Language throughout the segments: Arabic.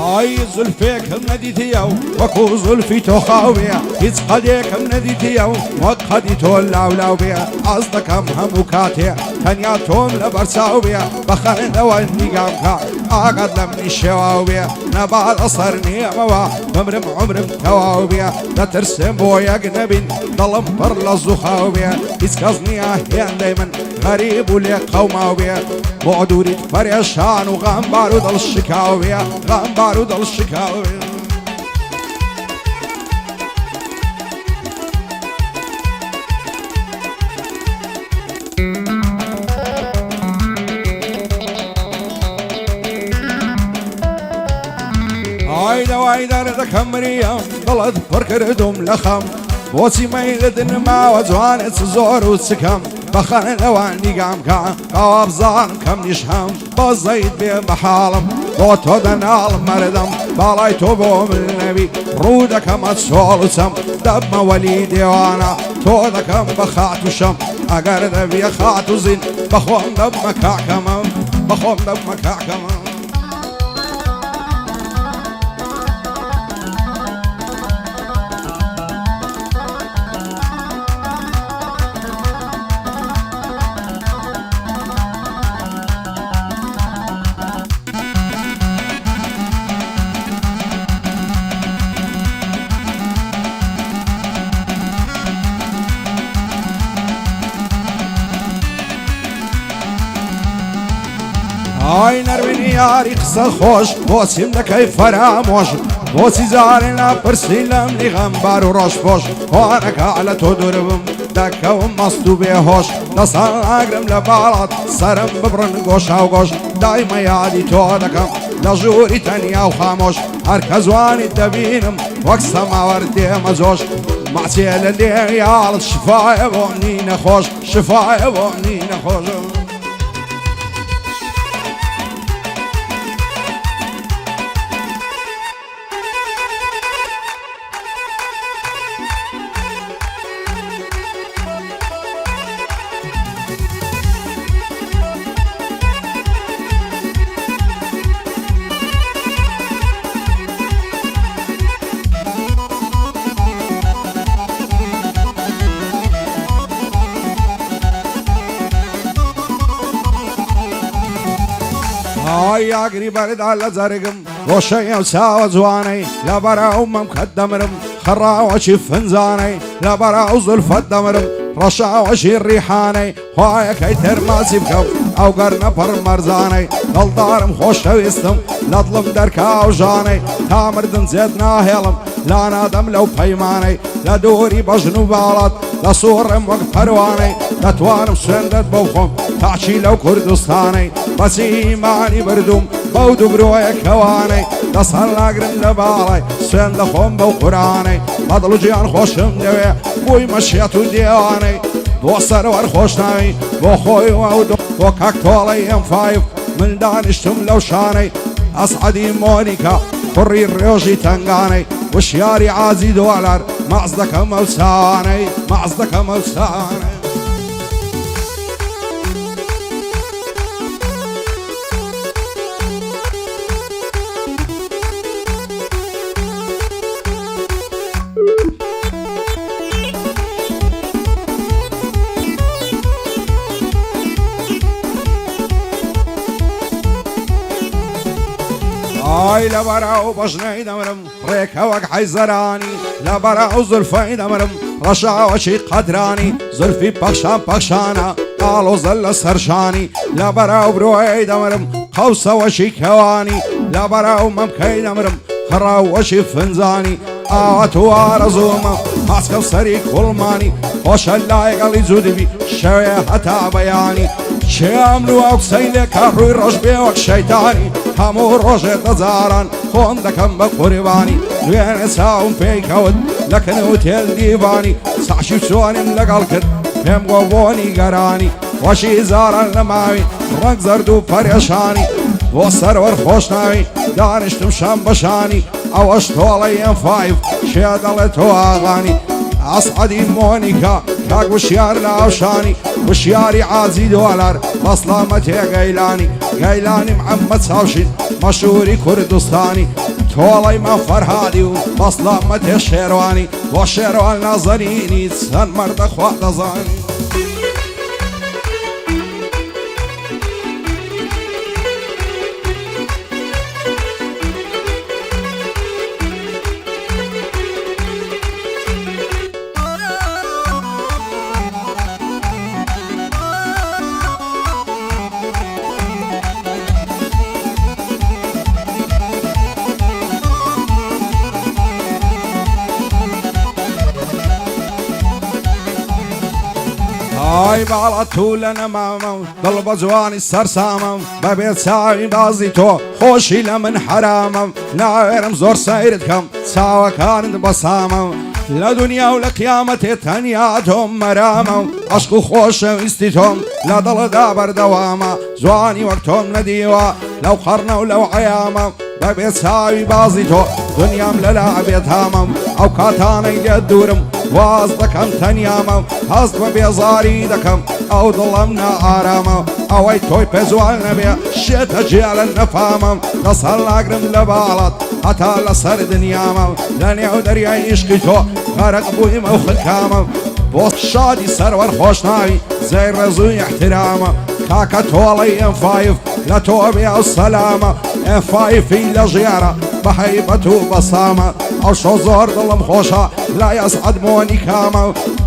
ئای زولفێکم نەدیتیە و وەکو زولفی تۆ خاو بێ هیچ قەدێکم نەدیتیە و وەک قەدی تۆ لاولاو بێ ئاز دەکەم هەموو کاتێ تەنیا تۆم لە بەرچاو بێ بەخەنەوە نیگام کا ئاگات لە منی شێواو بێ نەبات ئەسەر نیەمەوە بمرم عمرم تەواو بێ دەترسم بۆ یەک نەبین دڵم پڕ لە زوخاو بێ هیچ کەس نییە هێندەی من غەریب و لێ قەوماو بێ بۆ دووریت پەرێشان و غەمبار و دڵ شکاو بێ غەمبار و دڵ شکاو بێ ئای دەوای دەردەکەم مریەم دڵت پڕ کردوم لە خەم بۆچی مەیلت نماوە جوانت زۆر و چکەم بەخەنەوە نیگام کە ئەوە بزانم کەم نیش هەم بۆ زەید بێ بە حاڵم بۆ تۆ دەناڵم مەردەم باڵای تۆ بۆ من نەبی ڕوو دەکەمە چۆڵ و چەم دەبمە وەلی دێوانە تۆ دەکەم بە خات و شەم ئەگەر دەبێ خات و زین بەخۆم دەبمە کاکەمەم بەخۆم دەبمە کاکەمەم ئای نەرمینی یاری قسە خۆش بۆچیم دەکەی فەرامۆش بۆچی جارێ ناپرسی لەم لی غەمبار و ڕۆژپۆش خوارەکە لە تۆ دووربم دەکەوم مەست و بێهۆش دەسان ئاگرم لە باڵات سەرم ببڕن گۆشا و گۆش دایمە یادی تۆ دەکەم لە ژووری تەنیا و خامۆش هەرکە جوانیت دەبینم وەک سەماوەر دێمە جۆش ماچێ لە لێیاڵت شفایە بۆ نی نەخۆش شفایە بۆ نی نەخۆشم ئای یاگری بەردا لە جەرگم ڕۆشەی ئەو چاوە جوانەی لە بەراو مەمکەت دەمرم خەڕاوەشی فنجانەی لە بەراو زولفەت دەمرم ڕەشاوەشی ڕیحانەی خوایەکەی تەرماچی بکەم ئەو گەرنە پڕ مەرزانەی دڵدارم خۆشەویستم لە دڵم دەرکاو ژانەی تا مردن جێت ناهێڵم لا نادەم لەو پەیمانەی لە دووری بەژن و باڵات لە سوڕم وەک پەروانەی دەتوانم سوێندت بۆ خۆم تاچی لەو کوردستانەی بەچی ئیمانی بردوم بەو دوو برۆیە کەوانەی دەسەر ناگرم لە باڵای سوێن دەخۆم بەو قورانەی بەدڵ و گیان خۆشم دەوێ بووی مەشیەت و دیوانەی بۆ سەروەر خۆشناوی بۆ خۆی و بۆ کاکتۆڵەی ئەم5 من دانیشتم لەو شانەی ئەسعەدی مۆنیکا کوڕی ڕێژی تەنگانەی وشیاری عازی دۆلار مەعز دەکەم ئەو چاوانەی مەعز دەکەم ئەو چاوانەی ئای لە بەراو بەژنەی دەمرم ڕێکە وەک حەیزەرانی لە بەراو زولفەی دەمرم ڕەشاوەشی قەدرانی زولفی پەخشان پەخشانە ئاڵۆزە لە سەرشانی لە بەراو برۆی دەمرم قەوسەوەشی کەوانی لە بەراو مەمکەی دەمرم خەڕاوەشی فنجانی ئاوە تووارە زوومە ماسکە سەری کوڵمانی خۆشە لایەگەڵی جوودبی شەوێ هەتا بەیانی شێم و ئەو قسەی لێکە ڕووی ڕۆژ بێ وەک شەیتانی هەموو ڕۆژێ دەجاران خۆم دەکەم بە قوربانی دوێنێ چاوم پێی کەوت لەکن و تێل دیوانی ساشی چۆنیم لەگەڵ کرد پێم گۆ بۆنی گەرانی وەشی زاران لە ماوی ڕەنگ زەرد و پەرێشانی بۆ سەروەر خۆشناوی دانیشتم شەم بەشانی ئەوەش تۆڵەی ئەم5 شێ دەڵێت تۆ ئاغانی ئەسعەدی مۆنیکا کاک وشیار لە ئەوشانی وشیاری عازی دۆلار بەسڵامەتێ گەیلانی گەیلانی محەممەد چاوشین مەشهوری کوردستانی تۆڵەی مە فەرهادی و بەسڵامەتێ شێروانی بۆ شێروان نازەنینی چەند مەردە خوا دەزانی ئای باڵە تو لە نەمامە و دڵ بە جوانی سەرسامەم بەبێت چاوی بازی تۆ خۆشی لە من حرامم ناوێرم زۆر سەیرت کەم چاوەکانت بەسامە لە دنیا و لە قیامەتێ تەنیا تۆم مەرامە عەشق و خۆشەویستی تۆم لە دڵدا بەردەوامە جوانی وەک تۆم نەدیوە لەو قەرنە و لەو عەیامە بەبێت چاوی بازی تۆ دنیام لەلا بێتامەم ئەو کاتانەی لێ دوورم واز دەکەم تەنیامە هەست بە بێزاری دەکەم ئەو دڵم نائارامە ئەوەی تۆی پێزوان نەبێ شێتە جێ لە نەفامەم دەست هەڵناگرم لە باڵەت هەتا لەسەر دنیامە لە نێو دەریای عیشقی تۆ غەرق بوویمە و خلکامە بۆ شادی سەروەر خۆشناوی زەی ڕێزووی احترامە کاکە تۆڵەی ئەمفایف لە تۆ بێ ئەو سەلامە ئەمفایفی لە ژیارە بە هەیبەت و بەسامە ئەو شۆ زۆر دڵم خۆشە لای ئەسعەد مۆنی کامە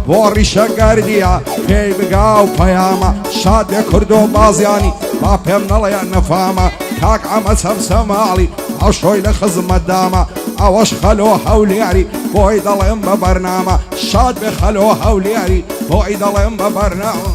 بۆ ڕیشە گەردیە پێی بگا و پەیامە شاد بێ کورد و بازیانی با پێم نەڵێ نەفامە کاک ئەمە چەمسەماڵی ئەو شۆی لە خزمەتدامە ئەوەش خەلۆ هەولێری بۆی دەڵێم بە بەرنامە شاد بێ خەلۆ هەولێری بۆی دەڵێم بە بەرنامە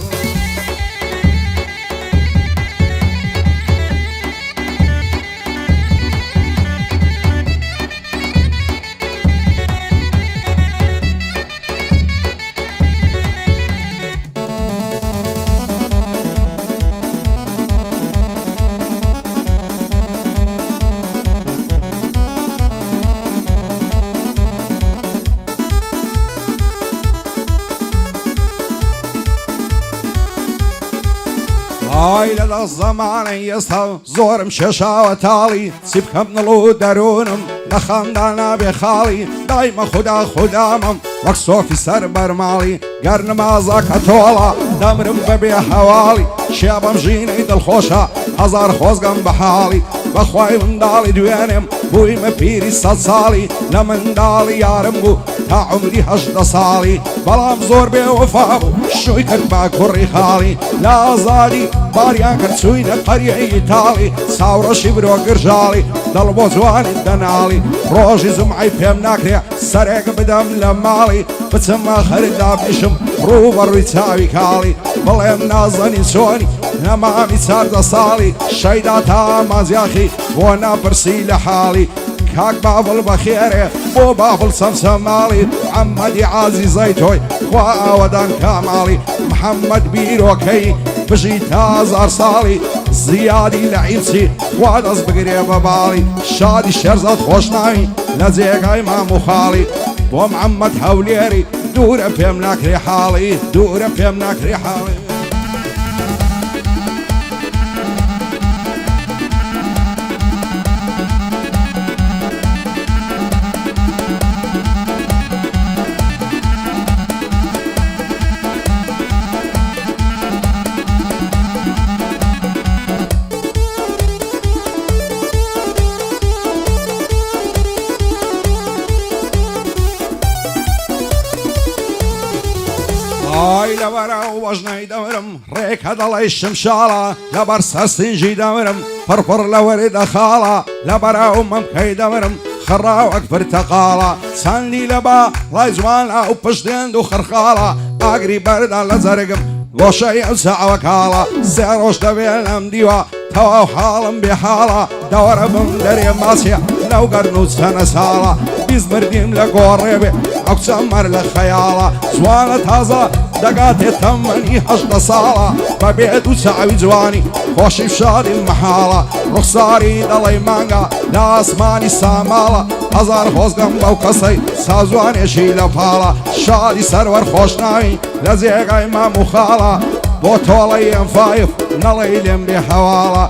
ئای لەدەست زەمانەی ئێستا زۆرم شێشاوە تاڵی چی بکەم نڵ و دەروونم لە خەمدا نابێ خاڵی دایمە خودا خودامم وەک سۆفی سەر بەرماڵی گەر نمازە کە تۆڵە دەمرم بەبێ هەواڵی شێبەم ژینەی دڵخۆشە هەزار خۆزگەم بە حاڵی بەخوای منداڵی دوێنێم بوویمە پیری سەد ساڵی لە منداڵی یارم بوو تا عمری هەشدە ساڵی بەڵام زۆر بێ وەفا بوو شووی کرد با کوڕی خاڵی لە ئازادی باریان کرد چووینە قەریەی تاڵی ساوڕەشی برۆ گرژاڵی دڵ بۆ جوانی دەناڵی ڕۆژی زمعی پێم ناکرێ سەرێک بدەم لە ماڵی بچمە خەردا پیشم ڕوو بەڕووی چاوی کاڵی بڵێم نازەنی چۆنی نەمامی چاردە ساڵی شەیدا تا مازیاخی بۆ ناپرسی لە حاڵی کاک بافڵ بەخێرێ بۆ بافڵ سەمسەماڵی محەممەدی عازیزەی تۆی خوا ئاوەدان کاماڵی محەممەد بیرۆکەی بژی تا هەزار ساڵی زیادی لە عیبچی خوا دەست بگرێ بە باڵی شادی شێرزەت خۆشناوی لە جێگای مام و خاڵی بۆ محەممەد هەولێری دوورە پێم ناکرێ حاڵی دوورە پێم ناکرێ حاڵی ئای لەبەرە و وەژنەی دەورم ڕێکە دەڵی شمشاڵە لەبەر سەستینجی دەورم پڕپڕ لە وەری دەخاڵە لەبەرە و مەمکەی دەورم خڕاوەک پرتەقاڵە چەندی لەبا ڕای جوانە و پشتێند و خڕخاڵە ئاگری بەردا لە جەرگم گۆشەی ئەو چاوە کاڵە سێ ڕۆژ دەبێت لەم دیوە تەواو حاڵم بێ حاڵە دەوەرە بم دەرێ ماسیە لەو گەرن و چەنە ساڵە بیست بردیم لە گۆڕێ بێ ئەو چەمەر لە خەیاڵە جوانە تازە دەگاتێ تەمەنی هەشدە ساڵە بەبێت و چاوی جوانی خۆشی شادی مەحاڵە ڕوخساری دەڵێی مانگە لە ئاسمانی ساماڵە هەزار خۆزگەم بەو کەسەی سازوانێشی لە پاڵە شادی سەروەر خۆشناوی لە جێگای مام و خاڵە بۆ تۆڵەی ئەمفایف نەڵێی لێم بێ هەواڵە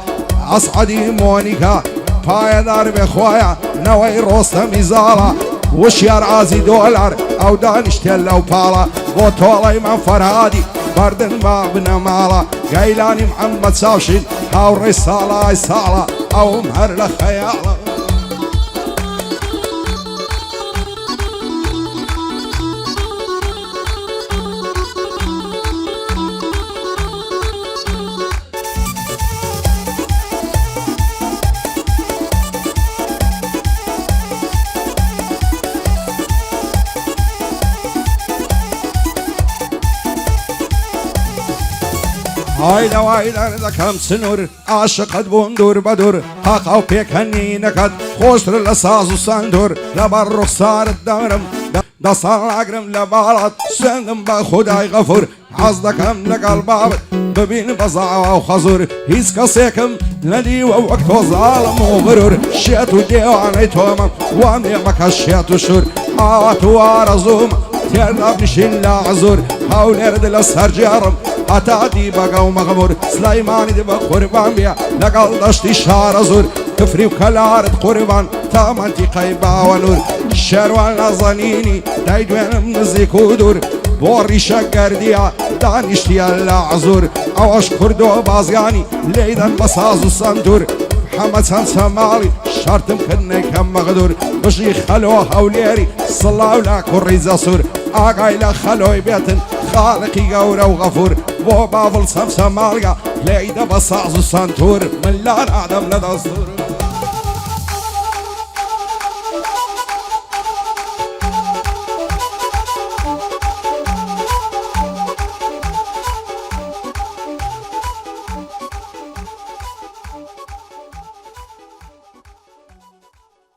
ئەسعەدی مۆنیکا پایدار بخوایا نوی ڕۆستەمی زاڵە وشیار ئازی دۆلار ئەو دانیشتێن لەو پاڵە بۆ تۆڵەی من فەرهادی بەردن با بنە ماڵە گەیلانی محەممەد چاوشین هاوڕێی ساڵای ساڵە ئەوم هەر لە خەیاڵە هایدا وایدا دەکەم سنوور عاشقت بوون دوور بە دوور قاقاو پێکەنینەکەت خۆشتر لە ساز و سندور لەبەر ڕوخسارت دەمرم دەسەڵ ناگرم لە باڵات سوێندم بە خودای غەفور حەز دەکەم لەگەڵ بابت ببین بە زاوا و خەزور هیچ کەسێکم نەدیوە وەک تۆ زاڵم و برور شێت و دێوانەی تۆمەم وام نێمەکە شێت و شور ئاوات و ئارەزووم تێردا بنشین لە عەزور هەولێرت لە سەرجێڕم هەتا دی بەگە و مەغمور سلەیمانی دی بە قوربان بێ لەگەڵ دەشتی شارە زور کفری و کەلارت قوربان تا مەنتیقەی باوەنور شێروان نازەنینی دەیدوێنم نزیک و دوور بۆ ڕیشە گەردیە دانیشتیە لە عەزور ئەوەش کورد و بازیانی لێیدەن بە ساز و سەندور حەمە چەند سەماڵی شەرتم کردنەی کەم مەغدور بژی خەلۆ هەولێری سڵاو لا کوڕی جەسوور ئاگای لە خەلۆی بێتن خالقی گەورە و غەفور بۆ باڵ سەمسەماڵگە لێیدە بە ساز و سەنتور من لار ئادەم لە دەستور